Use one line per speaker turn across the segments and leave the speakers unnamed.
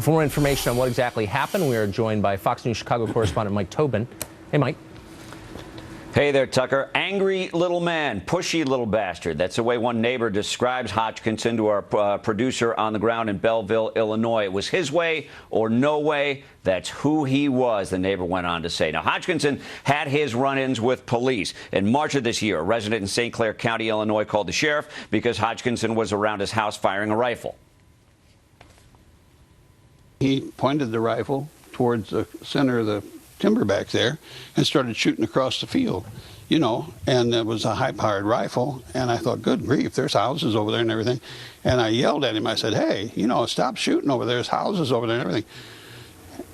For more information on what exactly happened, we are joined by Fox News Chicago correspondent Mike Tobin. Hey, Mike.
Hey there, Tucker. Angry little man, pushy little bastard. That's the way one neighbor describes Hodgkinson to our producer on the ground in Belleville, Illinois. It was his way or no way. That's who he was, the neighbor went on to say. Now, Hodgkinson had his run-ins with police. In March of this year, a resident in St. Clair County, Illinois, called the sheriff because Hodgkinson was around his house firing a rifle.
He pointed the rifle towards the center of the timber back there and started shooting across the field, and it was a high-powered rifle, and I thought, good grief, there's houses over there and everything. And I yelled at him. I said, hey, stop shooting over there. There's houses over there and everything.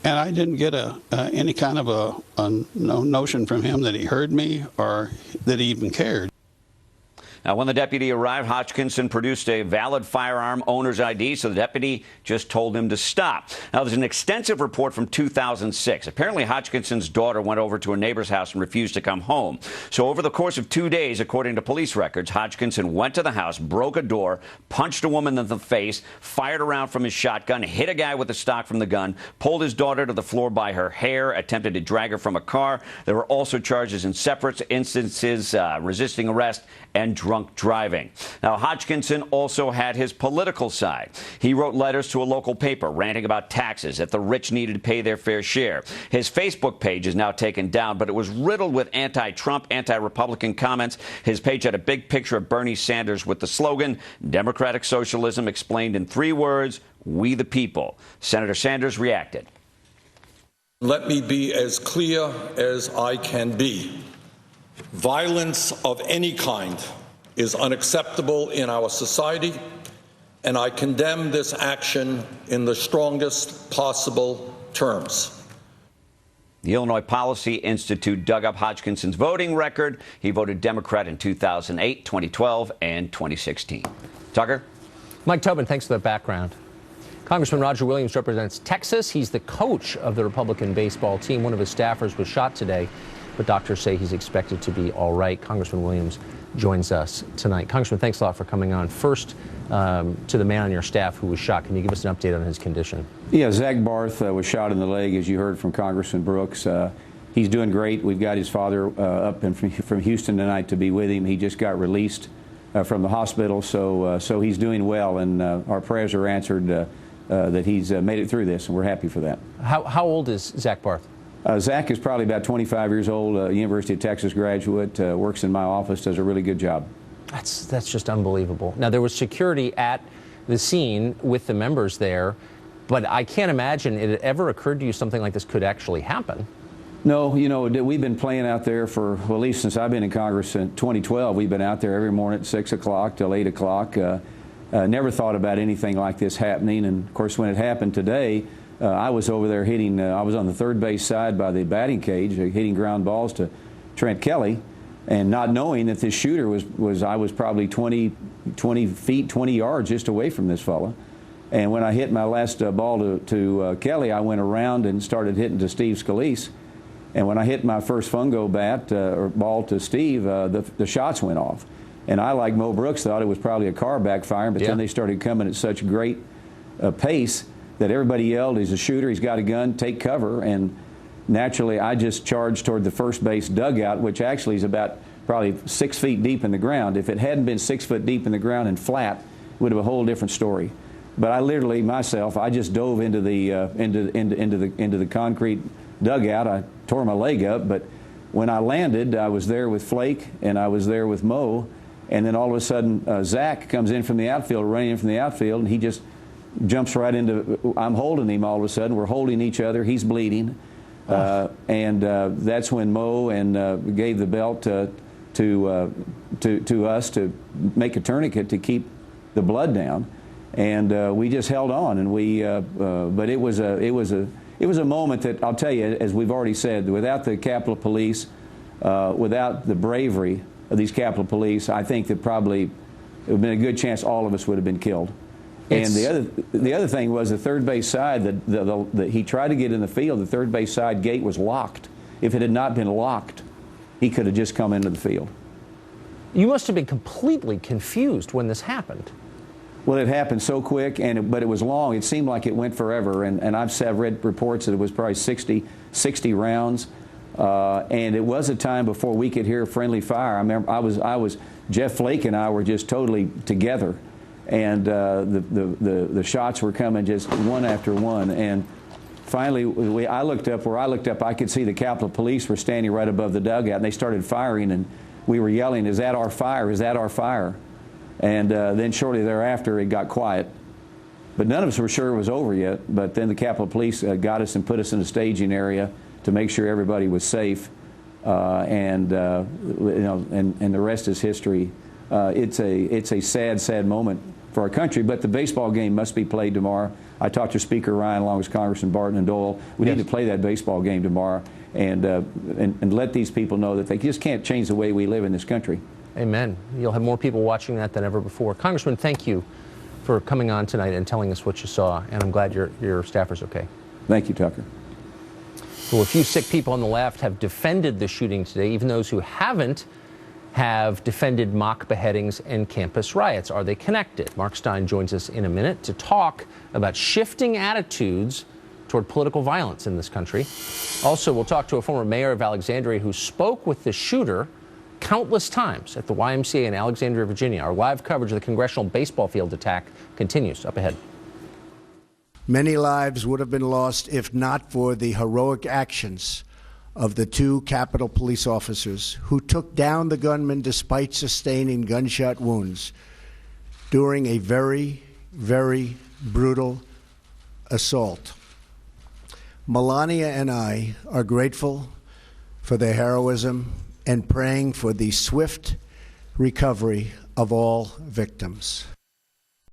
And I didn't get any kind of a notion from him that he heard me or that he even cared.
Now, when the deputy arrived, Hodgkinson produced a valid firearm owner's ID, so the deputy just told him to stop. Now, there's an extensive report from 2006. Apparently, Hodgkinson's daughter went over to a neighbor's house and refused to come home. So over the course of 2 days, according to police records, Hodgkinson went to the house, broke a door, punched a woman in the face, fired a round from his shotgun, hit a guy with the stock from the gun, pulled his daughter to the floor by her hair, attempted to drag her from a car. There were also charges in separate instances, resisting arrest and drunk driving. Now, Hodgkinson also had his political side. He wrote letters to a local paper ranting about taxes, that the rich needed to pay their fair share. His Facebook page is now taken down, but it was riddled with anti-Trump, anti-Republican comments. His page had a big picture of Bernie Sanders with the slogan, Democratic Socialism explained in 3 words, we the people. Senator Sanders reacted.
Let me be as clear as I can be. Violence of any kind is unacceptable in our society, and I condemn this action in the strongest possible terms.
The Illinois Policy Institute dug up Hodgkinson's voting record. He voted Democrat in 2008, 2012, and 2016. Tucker?
Mike Tobin, thanks for that background. Congressman Roger Williams represents Texas. He's the coach of the Republican baseball team. One of his staffers was shot today, but doctors say he's expected to be all right. Congressman Williams joins us tonight. Congressman, thanks a lot for coming on. First, to the man on your staff who was shot. Can you give us an update on his condition?
Yeah, Zach Barth was shot in the leg, as you heard from Congressman Brooks. He's doing great. We've got his father up from Houston tonight to be with him. He just got released from the hospital, so he's doing well, and our prayers are answered that he's made it through this, and we're happy for that.
How old is Zach Barth?
Zach is probably about 25 years old, University of Texas graduate, works in my office, does a really good job.
That's just unbelievable. Now, there was security at the scene with the members there, but I can't imagine it ever occurred to you something like this could actually happen.
No, we've been playing out there for, well, at least since I've been in Congress in 2012. We've been out there every morning at 6 o'clock till 8 o'clock. Never thought about anything like this happening, and of course when it happened today, I was over there hitting, I was on the third base side by the batting cage, hitting ground balls to Trent Kelly, and not knowing that this shooter I was probably 20 feet, 20 yards just away from this fella. And when I hit my last ball to Kelly, I went around and started hitting to Steve Scalise. And when I hit my first fungo bat or ball to Steve, the shots went off. And I, like Mo Brooks, thought it was probably a car backfiring, but then they started coming at such great pace that everybody yelled, he's a shooter, he's got a gun, take cover. And naturally, I just charged toward the first base dugout, which actually is about probably 6 feet deep in the ground. If it hadn't been 6 foot deep in the ground and flat, it would have been a whole different story. But I literally, myself, I just dove into the concrete dugout. I tore my leg up, but when I landed, I was there with Flake and I was there with Mo, and then all of a sudden, Zach comes in from the outfield, running in from the outfield, and he just jumps right into, I'm holding him all of a sudden. We're holding each other. He's bleeding. And that's when Mo gave the belt to us to make a tourniquet to keep the blood down. And we just held on. And but it was a moment that, I'll tell you, as we've already said, without the Capitol Police, without the bravery of these Capitol Police, I think that probably it would have been a good chance all of us would have been killed. And the other thing was the third base side that he tried to get in the field. The third base side gate was locked. If it had not been locked, he could have just come into the field.
You must have been completely confused when this happened.
Well, it happened so quick, but it was long. It seemed like it went forever. And I've read reports that it was probably 60 rounds. And it was a time before we could hear friendly fire. I remember Jeff Flake and I were just totally together. And the shots were coming just one after one. And finally, I looked up. Where I looked up, I could see the Capitol Police were standing right above the dugout, and they started firing. And we were yelling, "Is that our fire? Is that our fire?" And then shortly thereafter, it got quiet. But none of us were sure it was over yet. But then the Capitol Police got us and put us in a staging area to make sure everybody was safe. And the rest is history. It's a sad, sad moment for our country. But the baseball game must be played tomorrow. I talked to Speaker Ryan along with Congressman Barton and Dole. We need to play that baseball game tomorrow and let these people know that they just can't change the way we live in this country.
Amen. You'll have more people watching that than ever before. Congressman, thank you for coming on tonight and telling us what you saw, and I'm glad your staffer's okay.
Thank you, Tucker.
Well, a few sick people on the left have defended the shooting today. Even those who haven't have defended mock beheadings and campus riots. Are they connected? Mark Stein joins us in a minute to talk about shifting attitudes toward political violence in this country. Also, we'll talk to a former mayor of Alexandria who spoke with the shooter countless times at the YMCA in Alexandria, Virginia. Our live coverage of the congressional baseball field attack continues up ahead.
Many lives would have been lost if not for the heroic actions of the two Capitol Police officers who took down the gunman despite sustaining gunshot wounds during a very, very brutal assault. Melania and I are grateful for their heroism and praying for the swift recovery of all victims.